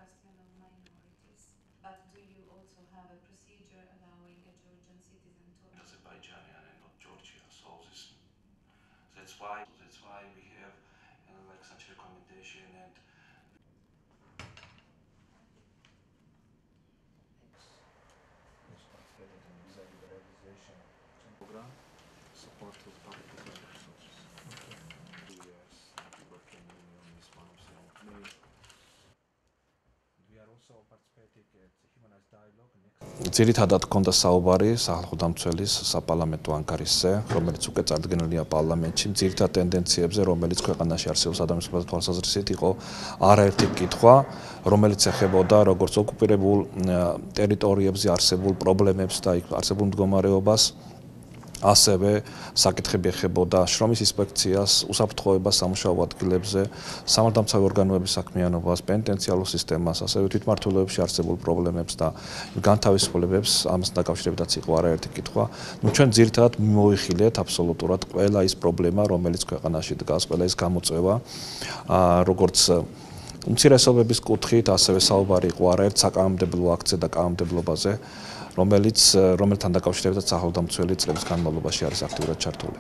question of minorities, but do you also have a procedure allowing a Georgian citizen to Azerbaijan and not Georgia. So that's why we have like such recommendation and visa liberalization program support to public resources. 2 years European Union is one of them. We are also participating at the Humanized Dialogue next. ძირითადად ქონდა საუბარი სახალხო დამცველის საპარლამენტო ანკარისზე, რომელიც უკვე წარდგენილია პარლამენტში, ძირითად ტენდენციებზე, რომელიც ქვეყანაში არსებობს ადამიანის თვალსაზრისით იყო არაერთი კითხვა, რომელიც ეხებოდა როგორც ოკუპირებულ ტერიტორიებზე არსებულ პრობლემებს და იქ არსებულ მდგომარეობას, ასევე საკითხები ეხებოდა შრომის ინსპექციას, უსაფრთხოებას სამუშაო ადგილებზე, სამართალდამცავი ორგანოების საქმიანობას, პენიტენციალურ სისტემას, ასევე თვითმმართველობებში არსებულ პრობლემებს და განთავისუფლებებს, ამასთან დაკავშირებითაც იყო არაერთი კითხვა. ჩვენ ძირითადად მივიხილეთ აბსოლუტურად ყველა ის პრობლემა, რომელიც ქვეყანაში დგას, ყველა ის გამოწვევა, როგორც უმცირესობების კუთხით, ასევე საუბარი იყო არაერთ საკანონმდებლო აქტზე და კანონმდებლობაზე, რომელთან დაკავშირებითაც სახელმწიფო წლების განმავლობაში არის აქტიურად ჩართული.